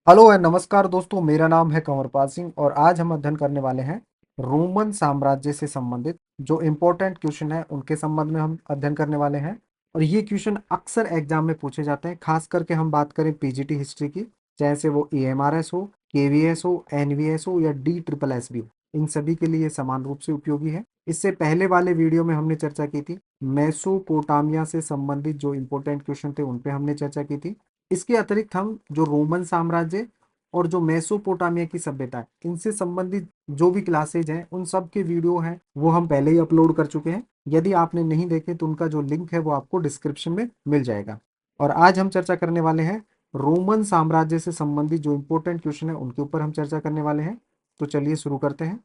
Hello and नमस्कार दोस्तों, मेरा नाम है कंवरपाल सिंह और आज हम अध्ययन करने वाले हैं रोमन साम्राज्य से संबंधित जो इम्पोर्टेंट क्वेश्चन है उनके संबंध में हम अध्ययन करने वाले हैं। और ये क्वेश्चन अक्सर एग्जाम में पूछे जाते हैं, खास करके हम बात करें पीजीटी हिस्ट्री की, चाहे से वो ईएमआरएस हो, केवीएस हो, एनवीएस हो या डी ट्रिपल एस भी हो, इन सभी के लिए समान रूप से उपयोगी है। इससे पहले वाले वीडियो में हमने चर्चा की थी मेसोपोटामिया से संबंधित जो इम्पोर्टेंट क्वेश्चन थे उन पे हमने चर्चा की थी। इसके अतिरिक्त हम जो रोमन साम्राज्य और जो मेसोपोटामिया की सभ्यता है इनसे संबंधित जो भी क्लासेज हैं उन सब के वीडियो हैं वो हम पहले ही अपलोड कर चुके हैं। यदि आपने नहीं देखे तो उनका जो लिंक है वो आपको डिस्क्रिप्शन में मिल जाएगा। और आज हम चर्चा करने वाले हैं रोमन साम्राज्य से संबंधित जो इंपॉर्टेंट क्वेश्चन है उनके ऊपर हम चर्चा करने वाले हैं। तो चलिए शुरू करते हैं।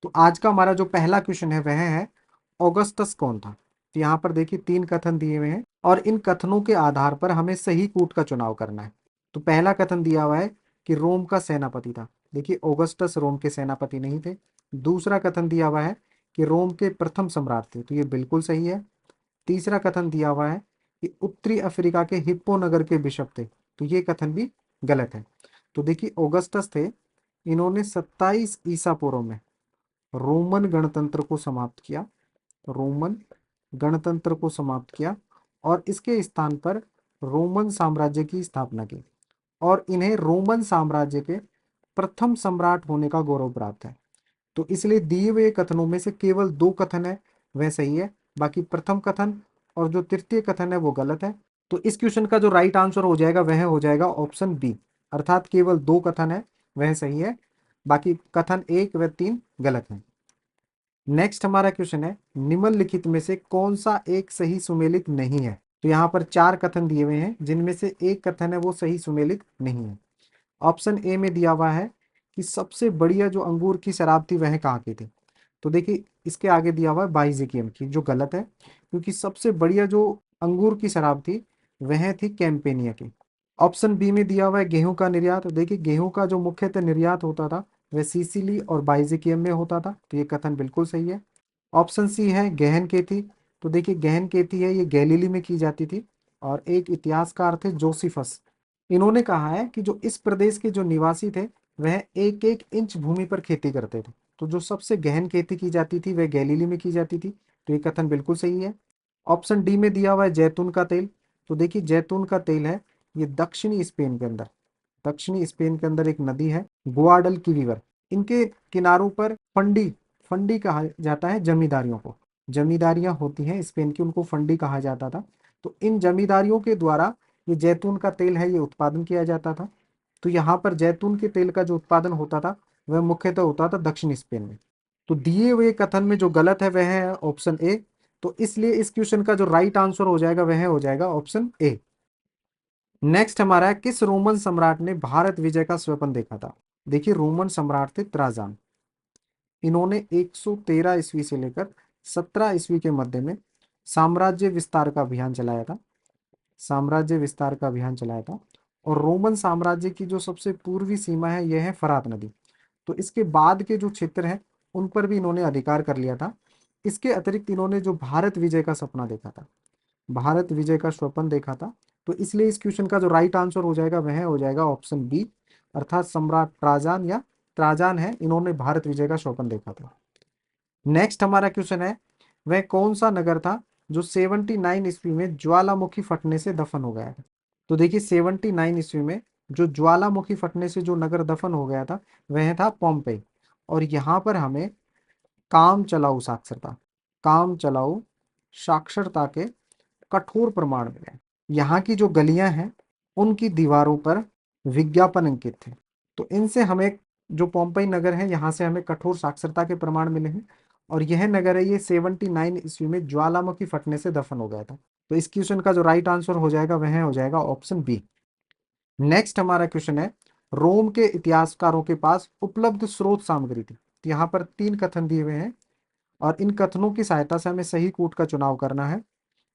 तो आज का हमारा जो पहला क्वेश्चन है वह है ऑगस्टस कौन था। तो यहाँ पर देखिए 3 कथन दिए हुए हैं और इन कथनों के आधार पर हमें सही कूट का चुनाव करना है। तो पहला कथन दिया हुआ है कि रोम का सेनापति था। देखिए ऑगस्टस रोम के सेनापति नहीं थे। दूसरा कथन दिया हुआ है कि रोम के प्रथम सम्राट थे, तो ये बिल्कुल सही है। तीसरा कथन दिया हुआ है कि उत्तरी अफ्रीका के हिप्पो नगर के बिशप थे, तो ये कथन भी गलत है। तो देखिए ऑगस्टस थे, इन्होंने 27 ईसा पूर्व में रोमन गणतंत्र को समाप्त किया। रोमन गणतंत्र को समाप्त किया और इसके स्थान पर रोमन साम्राज्य की स्थापना की और इन्हें रोमन साम्राज्य के प्रथम सम्राट होने का गौरव प्राप्त है। तो इसलिए दिए हुए कथनों में से केवल 2 कथन है वह सही है, बाकी प्रथम कथन और जो तृतीय कथन है वो गलत है। तो इस क्वेश्चन का जो राइट आंसर हो जाएगा वह हो जाएगा ऑप्शन बी, अर्थात केवल 2 कथन है वह सही है, बाकी कथन 1 व 3 गलत है। नेक्स्ट हमारा क्वेश्चन है निम्नलिखित में से कौन सा एक सही सुमेलित नहीं है। तो यहाँ पर 4 कथन दिए हुए हैं जिनमें से एक कथन है वो सही सुमेलित नहीं है। ऑप्शन ए में दिया हुआ है कि सबसे बढ़िया जो अंगूर की शराब थी वह कहाँ की थी। तो देखिए इसके आगे दिया हुआ है बाइजेकियम की, जो गलत है, क्योंकि सबसे बढ़िया जो अंगूर की शराब थी वह थी कैंपेनिया की। ऑप्शन बी में दिया हुआ है गेहूं का निर्यात। देखिए गेहूं का जो मुख्यतः निर्यात होता था वह सिसिली और बाइजेकियम में होता था, तो ये कथन बिल्कुल सही है। ऑप्शन सी है गहन खेती। तो देखिए गहन खेती है ये गैलीली में की जाती थी और एक इतिहासकार थे जोसिफस, इन्होंने कहा है कि जो इस प्रदेश के जो निवासी थे वह एक एक इंच भूमि पर खेती करते थे। तो जो सबसे गहन खेती की जाती थी वह गैलीली में की जाती थी, तो ये कथन बिल्कुल सही है। ऑप्शन डी में दिया हुआ है जैतून का तेल। तो देखिए जैतून का तेल है ये दक्षिणी स्पेन के अंदर एक नदी है गुआडल की रिवर, इनके किनारों पर फंडी फंडी कहा जाता है जमींदारियों को। जमींदारियां होती हैं स्पेन की, उनको फंडी कहा जाता था। तो इन जमींदारियों के द्वारा ये जैतून का तेल है ये उत्पादन किया जाता था। तो यहाँ पर जैतून के तेल का जो उत्पादन होता था वह मुख्यतः होता था दक्षिण स्पेन में। तो दिए हुए कथन में जो गलत है वह है ऑप्शन ए। तो इसलिए इस क्वेश्चन का जो राइट आंसर हो जाएगा वह हो जाएगा ऑप्शन ए। नेक्स्ट हमारा है किस रोमन सम्राट ने भारत विजय का स्वप्न देखा था। देखिए रोमन सम्राट थे त्राजान, इन्होंने 113 ईस्वी से लेकर 17 ईस्वी के मध्य में साम्राज्य विस्तार का अभियान चलाया था। साम्राज्य विस्तार का अभियान चलाया था और रोमन साम्राज्य की जो सबसे पूर्वी सीमा है यह है फरात नदी। तो इसके बाद के जो क्षेत्र हैं उन पर भी इन्होंने अधिकार कर लिया था। इसके अतिरिक्त इन्होंने जो भारत विजय का सपना देखा था, भारत विजय का स्वप्न देखा था, तो इसलिए इस क्वेश्चन का जो राइट आंसर हो जाएगा वह हो जाएगा ऑप्शन बी, अर्थात सम्राट ट्राजान या ट्राजान है, इन्होंने भारत विजय का स्वप्न देखा था। नेक्स्ट हमारा क्वेश्चन है वह कौन सा नगर था जो 79 ईस्वी में ज्वालामुखी फटने से दफन हो गया था। तो देखिए 79 ईस्वी में जो ज्वालामुखी फटने से जो नगर दफन हो गया था वह था पोम्पेई। और यहाँ पर हमें काम चलाऊ साक्षरता काम चलाऊ साक्षरता के कठोर प्रमाण मिले। यहाँ की जो गलियां हैं उनकी दीवारों पर विज्ञापन अंकित थे। तो इनसे हमें जो पोम्पई नगर है यहाँ से हमें कठोर साक्षरता के प्रमाण मिले हैं। और यह नगर है ये 79 ईस्वी में ज्वालामुखी फटने से दफन हो गया था। तो इस क्वेश्चन का जो राइट आंसर हो जाएगा वह हो जाएगा ऑप्शन बी। नेक्स्ट हमारा क्वेश्चन है रोम के इतिहासकारों के पास उपलब्ध स्रोत सामग्री थी। तो यहाँ पर 3 कथन दिए हुए हैं और इन कथनों की सहायता से हमें सही कूट का चुनाव करना है।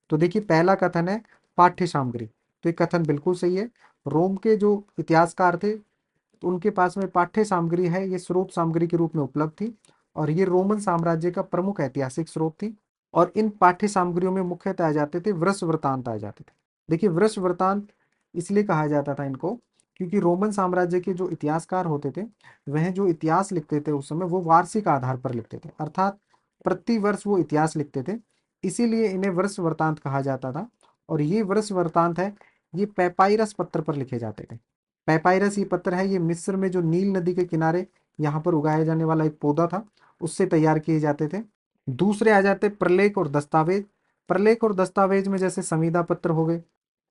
तो देखिए पहला कथन है पाठ्य सामग्री। तो ये कथन बिल्कुल सही है। रोम के जो इतिहासकार थे तो उनके पास में पाठ्य सामग्री है ये स्रोत सामग्री के रूप में उपलब्ध थी और ये रोमन साम्राज्य का प्रमुख ऐतिहासिक स्रोत थी। और इन पाठ्य सामग्रियों में मुख्यतः आ जाते थे वृष वृतांत आ जाते थे। देखिए वृष वृतांत इसलिए कहा जाता था इनको क्योंकि रोमन साम्राज्य के जो इतिहासकार होते थे वह जो इतिहास लिखते थे उस समय वो वार्षिक आधार पर लिखते थे, अर्थात प्रति वर्ष वो इतिहास लिखते थे। इसीलिए इन्हें वर्ष वृतांत कहा जाता था। और ये वर्ष वृतांत है, ये पैपाइरस पत्थर पर लिखे जाते थे। पैपाइरस ये पत्थर है, ये मिस्र में जो नील नदी के किनारे यहाँ पर उगाया जाने वाला एक पौधा था उससे तैयार किए जाते थे। दूसरे आ जाते प्रलेख और दस्तावेज। प्रलेख और दस्तावेज में जैसे संविदा पत्र हो गए,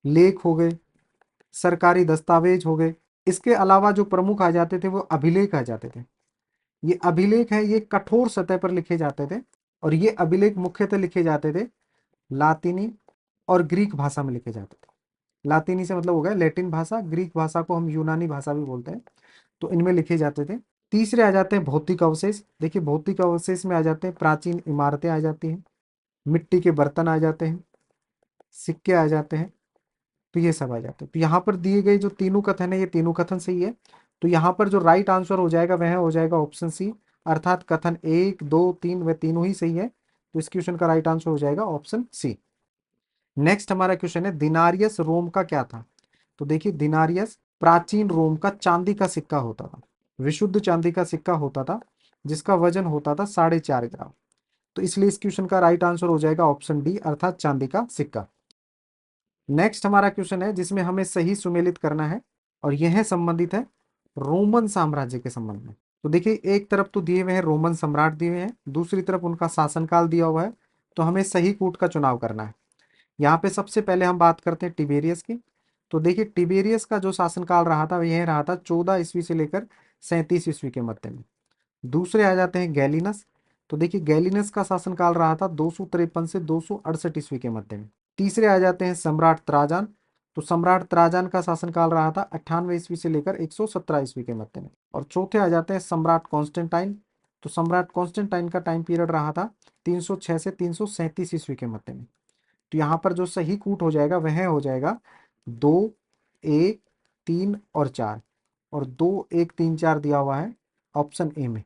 लेख हो गए, सरकारी दस्तावेज हो गए। इसके अलावा जो प्रमुख आ जाते थे वो अभिलेख आ जाते थे। ये अभिलेख है, ये कठोर सतह पर लिखे जाते थे। और ये अभिलेख मुख्यतः लिखे जाते थे लातिनी और ग्रीक भाषा में लिखे जाते थे। लातिनी से मतलब हो गया लैटिन भाषा, ग्रीक भाषा को हम यूनानी भाषा भी बोलते हैं, तो इनमें लिखे जाते थे। तीसरे आ जाते हैं भौतिक अवशेष। देखिए भौतिक अवशेष में आ जाते हैं प्राचीन इमारतें आ जाती हैं, मिट्टी के बर्तन आ जाते हैं, सिक्के आ जाते हैं, तो ये सब आ जाते हैं। तो यहाँ पर दिए गए जो तीनों कथन है ये तीनों कथन सही है। तो यहाँ पर जो राइट आंसर हो जाएगा वह हो जाएगा ऑप्शन सी, अर्थात कथन 1 2 3 वह तीनों ही सही है। तो इस क्वेश्चन का राइट आंसर हो जाएगा ऑप्शन सी। नेक्स्ट हमारा क्वेश्चन है दिनारियस रोम का क्या था। तो देखिए दिनारियस प्राचीन रोम का चांदी का सिक्का होता था, विशुद्ध चांदी का सिक्का होता था जिसका वजन होता था 4.5 ग्राम। तो इसलिए इस क्वेश्चन का राइट आंसर हो जाएगा ऑप्शन डी, अर्थात चांदी का सिक्का। नेक्स्ट हमारा क्वेश्चन है जिसमें हमें सही सुमेलित करना है और यह संबंधित है रोमन साम्राज्य के संबंध में। तो देखिए एक तरफ तो दिए हुए हैं रोमन सम्राट दिए हुए हैं, दूसरी तरफ उनका शासनकाल दिया हुआ है। तो हमें सही कूट का चुनाव करना है। यहाँ पे सबसे पहले हम बात करते हैं टिबेरियस की। तो देखिए टिबेरियस का जो शासनकाल रहा था वह यह रहा था 14 ईस्वी से लेकर 37 ईस्वी के मध्य में। दूसरे आ जाते हैं गैलिनस। तो देखिए गैलिनस का शासनकाल रहा था 253 से 268 ईस्वी के मध्य में। तीसरे आ जाते हैं सम्राट त्राजान। तो सम्राट त्राजान का शासनकाल रहा था 98 ईस्वी से लेकर 117 ईस्वी के मध्य में। और चौथे आ जाते हैं सम्राट कॉन्स्टेंटाइन। तो सम्राट कॉन्स्टेंटाइन का टाइम पीरियड रहा था 306 से 337 ईस्वी के मध्य में। तो यहाँ पर जो सही कूट हो जाएगा वह हो जाएगा 2 1 3 और 4, और 2 1 3 4 दिया हुआ है ऑप्शन ए में।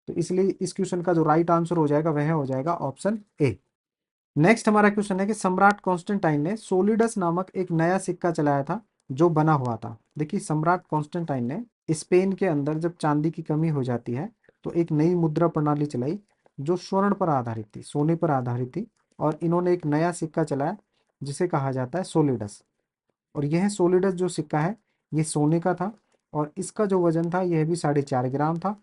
तो इसलिए इस क्वेश्चन का जो राइट आंसर हो जाएगा वह हो जाएगा ऑप्शन ए। नेक्स्ट हमारा क्वेश्चन है कि सम्राट कॉन्स्टेंटाइन ने सोलिडस नामक एक नया सिक्का चलाया था जो बना हुआ था। देखिए सम्राट कॉन्स्टेंटाइन ने स्पेन के अंदर जब चांदी की कमी हो जाती है तो एक नई मुद्रा प्रणाली चलाई जो स्वर्ण पर आधारित थी, सोने पर आधारित थी। और इन्होंने एक नया सिक्का चलाया जिसे कहा जाता है सोलिडस। और यह सोलिडस जो सिक्का है ये सोने का था और इसका जो वजन था यह भी 4.5 ग्राम था।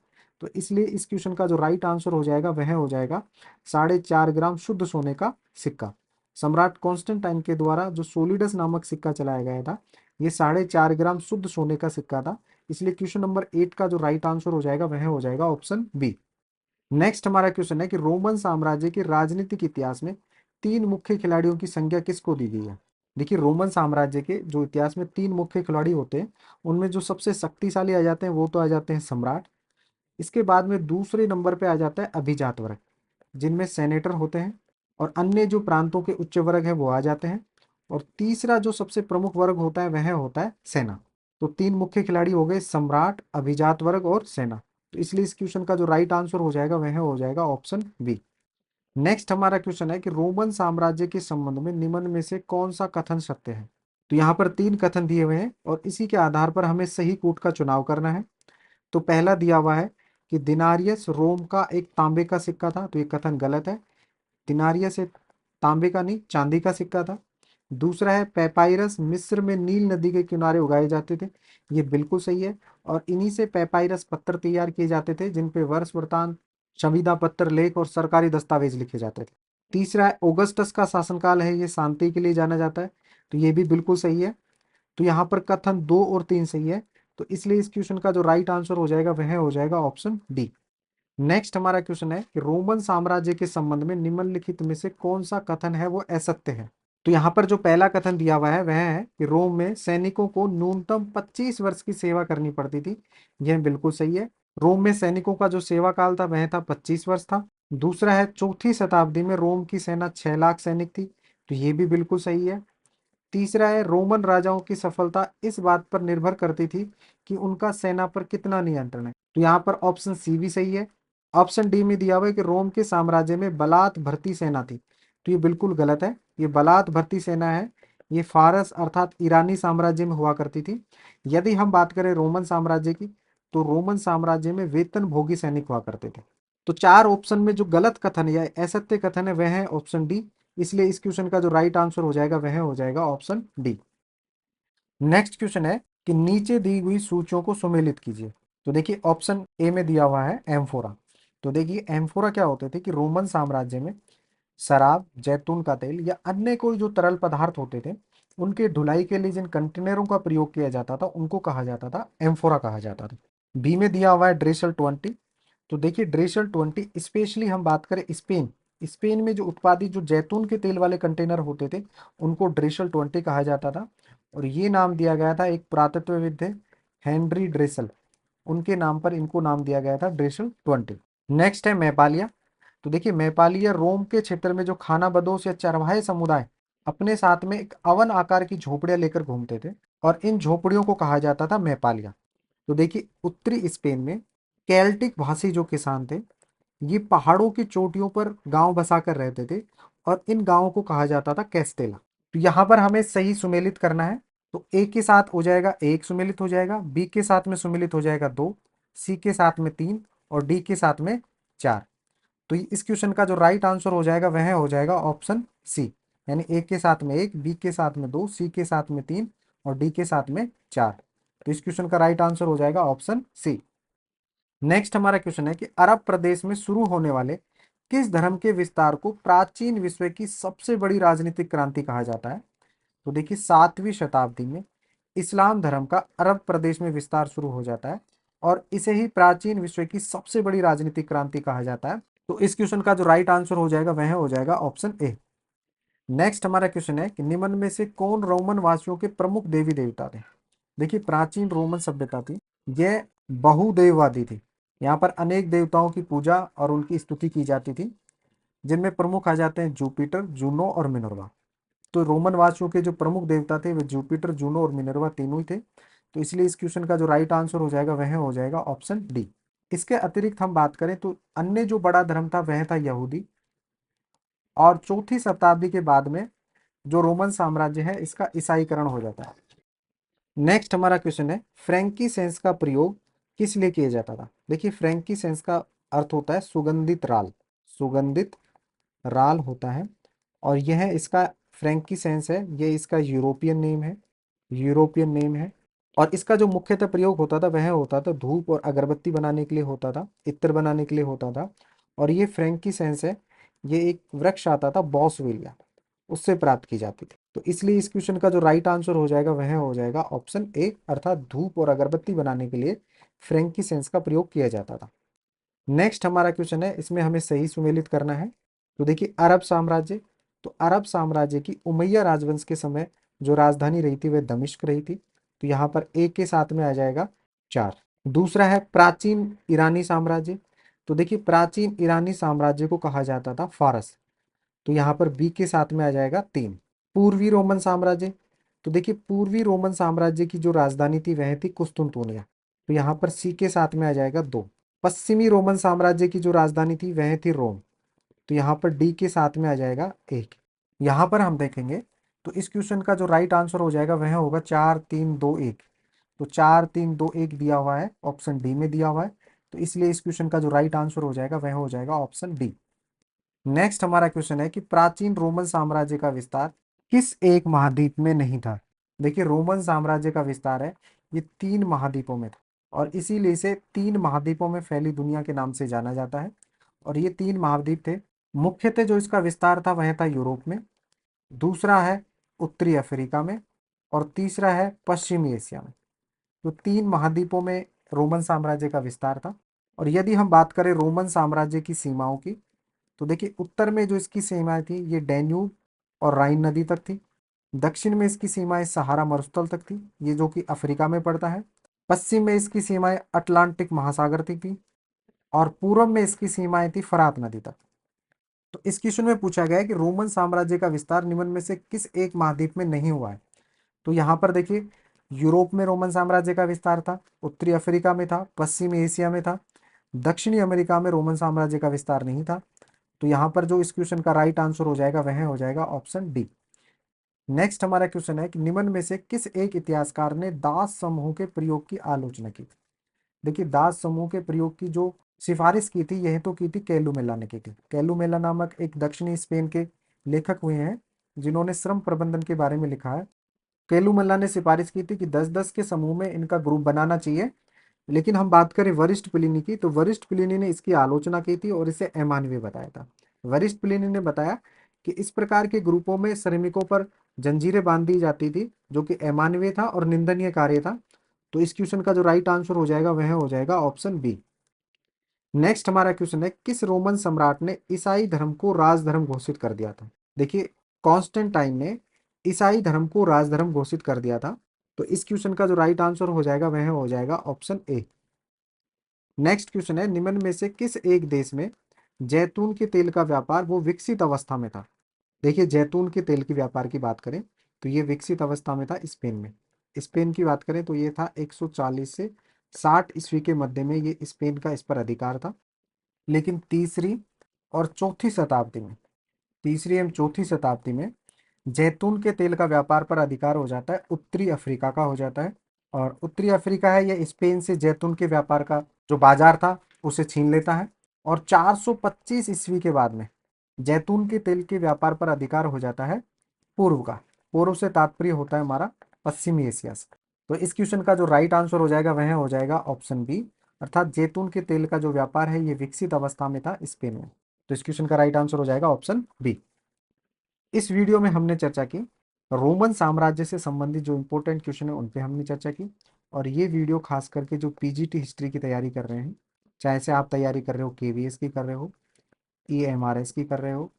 तो इसलिए इस क्वेश्चन का जो राइट आंसर हो जाएगा वह हो जाएगा 4.5 ग्राम शुद्ध सोने का सिक्का। सम्राट कॉन्स्टेंटाइन के द्वारा जो सोलिडस नामक सिक्का चलाया गया था ये 4.5 ग्राम शुद्ध सोने का सिक्का था। इसलिए क्वेश्चन नंबर 8 का जो राइट आंसर हो जाएगा वह हो जाएगा ऑप्शन बी। नेक्स्ट हमारा क्वेश्चन है कि रोमन साम्राज्य के राजनीतिक इतिहास में 3 मुख्य खिलाड़ियों की संख्या किसको दी गई है। देखिए रोमन साम्राज्य के जो इतिहास में 3 मुख्य खिलाड़ी होते हैं उनमें जो सबसे शक्तिशाली आ जाते हैं वो तो आ जाते हैं सम्राट। इसके बाद में दूसरे नंबर पे आ जाता है अभिजात वर्ग, जिनमें सेनेटर होते हैं और अन्य जो प्रांतों के उच्च वर्ग है वो आ जाते हैं। और तीसरा जो सबसे प्रमुख वर्ग होता है वह होता है सेना। तो 3 मुख्य खिलाड़ी हो गए सम्राट, अभिजात वर्ग और सेना। तो इसलिए इस क्वेश्चन का जो राइट आंसर हो जाएगा वह हो जाएगा ऑप्शन बी। नेक्स्ट हमारा क्वेश्चन है कि रोमन साम्राज्य के संबंध में निम्न में से कौन सा कथन सत्य है। तो यहाँ पर 3 कथन दिए हुए हैं और इसी के आधार पर हमें सही कूट का चुनाव करना है। तो पहला दिया हुआ है कि दिनारियस रोम का एक तांबे का सिक्का था, तो ये कथन गलत है। दिनारियस एक तांबे का नहीं चांदी का सिक्का था। दूसरा है पेपाइरस मिस्र में नील नदी के किनारे उगाए जाते थे, ये बिल्कुल सही है। और इन्हीं से पेपाइरस पत्थर तैयार किए जाते थे जिन पे वर्ष वृतांत, संविदा पत्र, लेख और सरकारी दस्तावेज लिखे जाते थे। तीसरा है ओगस्टस का शासनकाल है, ये शांति के लिए जाना जाता है, तो ये भी बिल्कुल सही है। तो यहाँ पर कथन 2 और 3 सही है। तो इसलिए इस क्वेश्चन का जो राइट आंसर हो जाएगा वह हो जाएगा ऑप्शन डी। नेक्स्ट हमारा क्वेश्चन है कि रोमन साम्राज्य के संबंध में निम्नलिखित में से कौन सा कथन है वो असत्य है। तो यहाँ पर जो पहला कथन दिया हुआ है वह है कि रोम में सैनिकों को न्यूनतम 25 वर्ष की सेवा करनी पड़ती थी, यह बिल्कुल सही है। रोम में सैनिकों का जो सेवा काल था वह था 25 वर्ष था। दूसरा है चौथी शताब्दी में रोम की सेना 6 लाख सैनिक थी, तो ये भी बिल्कुल सही है। तीसरा है रोमन राजाओं की सफलता इस बात पर निर्भर करती थी कि उनका सेना पर कितना नियंत्रण है, तो यहाँ पर ऑप्शन सी भी सही है। ऑप्शन डी में दिया हुआ है कि रोम के साम्राज्य में बलात् भर्ती सेना थी, तो ये बिल्कुल गलत है। ये बलात् भर्ती सेना है ये फारस अर्थात ईरानी साम्राज्य में हुआ करती थी। यदि हम बात करें रोमन साम्राज्य की, तो रोमन साम्राज्य में वेतन भोगी सैनिक हुआ करते थे। तो चार ऑप्शन में जो गलत कथन या असत्य कथन है वह है ऑप्शन डी। इसलिए इस क्वेश्चन का जो राइट आंसर हो जाएगा वह हो जाएगा ऑप्शन डी। नेक्स्ट क्वेश्चन है कि नीचे दी हुई सूचियों को सुमेलित कीजिए। तो देखिए ऑप्शन ए में दिया हुआ है एम्फोरा। तो देखिए एम्फोरा क्या होते थे कि रोमन साम्राज्य में शराब, जैतून का तेल या अन्य कोई जो तरल पदार्थ होते थे, उनके ढुलाई के लिए जिन कंटेनरों का प्रयोग किया जाता था उनको कहा जाता था एम्फोरा कहा जाता था। बी में दिया हुआ है ड्रेसल 20। तो देखिए ड्रेसल 20 स्पेशली हम बात करें स्पेन, स्पेन में जो उत्पादित जो जैतून के तेल वाले कंटेनर होते थे उनको ड्रेसल 20 कहा जाता था। और ये नाम दिया गया था एक पुरातत्वविद थे हेनरी ड्रेसल, उनके नाम पर इनको नाम दिया गया था ड्रेसल 20। नेक्स्ट है मैपालिया। तो देखिए मैपालिया रोम के क्षेत्र में जो खाना बदोश या चरवाहे समुदाय अपने साथ में एक अवन आकार की झोपड़ियां लेकर घूमते थे और इन झोपड़ियों को कहा जाता था मैपालिया। तो देखिए उत्तरी स्पेन में केल्टिक भाषी जो किसान थे, ये पहाड़ों की चोटियों पर गांव बसाकर रहते थे और इन गांवों को कहा जाता था कैस्टेला। तो यहाँ पर हमें सही सुमेलित करना है। तो ए के साथ हो जाएगा एक सुमेलित हो जाएगा, बी के साथ में सुमेलित हो जाएगा दो, सी के साथ में तीन और डी के साथ में चार। तो इस क्वेश्चन का जो राइट आंसर हो जाएगा वह हो जाएगा ऑप्शन सी, यानी ए के साथ में एक, बी के साथ में दो, सी के साथ में तीन और डी के साथ में चार। तो इस क्वेश्चन का राइट आंसर हो जाएगा ऑप्शन सी। नेक्स्ट हमारा क्वेश्चन है कि अरब प्रदेश में शुरू होने वाले किस धर्म के विस्तार को प्राचीन विश्व की सबसे बड़ी राजनीतिक क्रांति कहा जाता है। तो देखिए 7वीं शताब्दी में इस्लाम धर्म का अरब प्रदेश में विस्तार शुरू हो जाता है और इसे ही प्राचीन विश्व की सबसे बड़ी राजनीतिक क्रांति कहा जाता है। तो इस क्वेश्चन का जो राइट आंसर हो जाएगा वह हो जाएगा ऑप्शन ए। नेक्स्ट हमारा क्वेश्चन है कि निम्न में से कौन रोमन वासियों के प्रमुख देवी देवता थे। देखिए प्राचीन रोमन सभ्यता थी, यह बहुदेववादी थी। यहाँ पर अनेक देवताओं की पूजा और उनकी स्तुति की जाती थी, जिनमें प्रमुख आ जाते हैं जुपिटर, जूनो और मिनर्वा। तो रोमन वासियों के जो प्रमुख देवता थे वे जुपिटर, जूनो और मिनर्वा तीनों ही थे। तो इसलिए इस क्वेश्चन का जो राइट आंसर हो जाएगा वह हो जाएगा ऑप्शन डी। इसके अतिरिक्त हम बात करें तो अन्य जो बड़ा धर्म था वह था यहूदी। और चौथी शताब्दी के बाद में जो रोमन साम्राज्य है इसका ईसाईकरण हो जाता है। नेक्स्ट हमारा क्वेश्चन है फ्रैंकी सेंस का प्रयोग किस लिए किया जाता था। देखिए फ्रैंकी सेंस का अर्थ होता है सुगंधित राल, सुगंधित राल होता है। और यह इसका फ्रैंकी सेंस है, ये इसका यूरोपियन नेम है, यूरोपियन नेम है। और इसका जो मुख्यतः प्रयोग होता था वह होता था धूप और अगरबत्ती बनाने के लिए होता था, इत्र बनाने के लिए होता था। और ये फ्रैंकी सेंस है, ये एक वृक्ष आता था बॉसवेलिया, उससे प्राप्त की जाती थी। तो इसलिए इस क्वेश्चन का जो राइट आंसर हो जाएगा वह हो जाएगा ऑप्शन ए, अर्थात धूप और अगरबत्ती बनाने के लिए फ्रैंकी सेंस का प्रयोग किया जाता था। नेक्स्ट हमारा क्वेश्चन है, इसमें हमें सही सुमेलित करना है। तो देखिए अरब साम्राज्य, तो अरब साम्राज्य की उमैया राजवंश के समय जो राजधानी रही थी वह दमिश्क रही थी। तो यहाँ पर एक के साथ में आ जाएगा चार। दूसरा है प्राचीन ईरानी साम्राज्य। तो देखिए प्राचीन ईरानी साम्राज्य को कहा जाता था फारस। तो यहाँ पर बी के साथ में आ जाएगा तीन। पूर्वी रोमन साम्राज्य, तो देखिए पूर्वी रोमन साम्राज्य की जो राजधानी थी वह थी कुस्तुनतुनिया। तो यहाँ पर सी के साथ में आ जाएगा दो। पश्चिमी रोमन साम्राज्य की जो राजधानी थी वह थी रोम। तो यहाँ पर डी के साथ में आ जाएगा एक। यहाँ पर हम देखेंगे तो इस क्वेश्चन का जो राइट आंसर हो जाएगा वह होगा चार तीन दो एक। तो चार तीन दो एक दिया हुआ है, ऑप्शन डी में दिया हुआ है। तो इसलिए इस क्वेश्चन का जो राइट आंसर हो जाएगा वह हो जाएगा ऑप्शन डी। नेक्स्ट हमारा क्वेश्चन है कि प्राचीन रोमन साम्राज्य का विस्तार किस एक महाद्वीप में नहीं था। देखिए रोमन साम्राज्य का विस्तार है ये तीन महाद्वीपों में था और इसीलिए इसे तीन महाद्वीपों में फैली दुनिया के नाम से जाना जाता है। और ये तीन महाद्वीप थे, मुख्यतः जो इसका विस्तार था वह था यूरोप में, दूसरा है उत्तरी अफ्रीका में और तीसरा है पश्चिमी एशिया में। तो तीन महाद्वीपों में रोमन साम्राज्य का विस्तार था। और यदि हम बात करें रोमन साम्राज्य की सीमाओं की, तो देखिए उत्तर में जो इसकी सीमाएं थी ये डैन्यूब और राइन नदी तक थी। दक्षिण में इसकी सीमाएं सहारा मरुस्थल तक थी, ये जो कि अफ्रीका में पड़ता है। पश्चिम में इसकी सीमाएं अटलांटिक महासागर तक थी और पूर्व में इसकी सीमाएं थी फरात नदी तक। तो इस क्वेश्चन में पूछा गया है कि रोमन साम्राज्य का विस्तार निम्न में से किस एक महाद्वीप में नहीं हुआ है। तो यहाँ पर देखिए यूरोप में रोमन साम्राज्य का विस्तार था, उत्तरी अफ्रीका में था, पश्चिमी एशिया में था, दक्षिणी अमेरिका में रोमन साम्राज्य का विस्तार नहीं था। तो यहाँ पर जो इस क्वेश्चन का राइट आंसर हो जाएगा वह हो जाएगा ऑप्शन डी। नेक्स्ट हमारा क्वेश्चन है कि निम्न में से किस एक इतिहासकार ने दास समूह के प्रयोग की आलोचना की। देखिए, दास समूह के प्रयोग की जो सिफारिश की थी, यह तो की थी कैलुमेला ने की थी। कैलुमेला नामक एक दक्षिणी स्पेन के लेखक हुए हैं जिन्होंने श्रम प्रबंधन के बारे में लिखा है। कैलुमेला ने सिफारिश की थी कि 10-10 के समूह में इनका ग्रुप बनाना चाहिए। लेकिन हम बात करें वरिष्ठ प्लिनी की, तो वरिष्ठ प्लिनी ने इसकी आलोचना की थी और इसे अमानवीय बताया था। वरिष्ठ प्लिनी ने बताया कि इस प्रकार के ग्रुपों में श्रमिकों पर जंजीरें बांध दी जाती थी, जो कि अमानवीय था और निंदनीय कार्य था। तो इस क्वेश्चन का जो राइट आंसर हो जाएगा वह हो जाएगा ऑप्शन बी। नेक्स्ट हमारा क्वेश्चन है, किस रोमन सम्राट ने ईसाई धर्म को राजधर्म घोषित कर दिया था। देखिए, कॉन्स्टेंटाइन ने ईसाई धर्म को राजधर्म घोषित कर दिया था। तो इस क्वेश्चन का जो राइट आंसर हो जाएगा वह हो जाएगा ऑप्शन ए। नेक्स्ट क्वेश्चन है, निम्न में से किस एक देश में जैतून के तेल का व्यापार वो विकसित अवस्था में था। देखिए, जैतून के तेल के व्यापार की बात करें तो ये विकसित अवस्था में था स्पेन में। स्पेन की बात करें तो ये था 140 से 60 ईस्वी के मध्य में, ये स्पेन का इस पर अधिकार था। लेकिन तीसरी एवं चौथी शताब्दी में जैतून के तेल का व्यापार पर अधिकार हो जाता है उत्तरी अफ्रीका का हो जाता है। और उत्तरी अफ्रीका है, यह स्पेन से जैतून के व्यापार का जो बाजार था उसे छीन लेता है। और 425 ईस्वी के बाद में जैतून के तेल के व्यापार पर अधिकार हो जाता है पूर्व का। पूर्व से तात्पर्य होता है हमारा पश्चिमी एशिया से। तो इस क्वेश्चन का जो राइट आंसर हो जाएगा वह हो जाएगा ऑप्शन बी, अर्थात जैतून के तेल का जो व्यापार है ये विकसित अवस्था में था स्पेन में। तो इस क्वेश्चन का राइट आंसर हो जाएगा ऑप्शन बी। इस वीडियो में हमने चर्चा की रोमन साम्राज्य से संबंधित जो इंपॉर्टेंट क्वेश्चन है उन पे हमने चर्चा की। और ये वीडियो खास करके जो पीजीटी हिस्ट्री की तैयारी कर रहे हैं, चाहे से आप तैयारी कर रहे हो केवीएस की कर रहे हो, ईएमआरएस की कर रहे हो,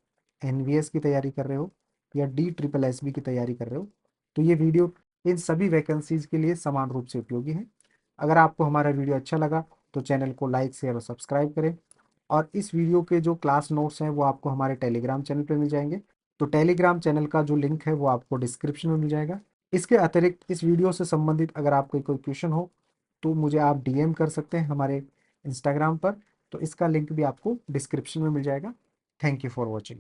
एनवीएस की तैयारी कर रहे हो, या डी ट्रिपल एस बी की तैयारी कर रहे हो, तो ये वीडियो इन सभी वैकेंसीज के लिए समान रूप से उपयोगी है। अगर आपको हमारा वीडियो अच्छा लगा तो चैनल को लाइक शेयर और सब्सक्राइब करें। और इस वीडियो के जो क्लास नोट्स हैं वो आपको हमारे टेलीग्राम चैनल पे मिल जाएंगे। तो टेलीग्राम चैनल का जो लिंक है वो आपको डिस्क्रिप्शन में मिल जाएगा। इसके अतिरिक्त इस वीडियो से संबंधित अगर आपको कोई क्वेश्चन हो तो मुझे आप डीएम कर सकते हैं हमारे इंस्टाग्राम पर। तो इसका लिंक भी आपको डिस्क्रिप्शन में मिल जाएगा। Thank you for watching.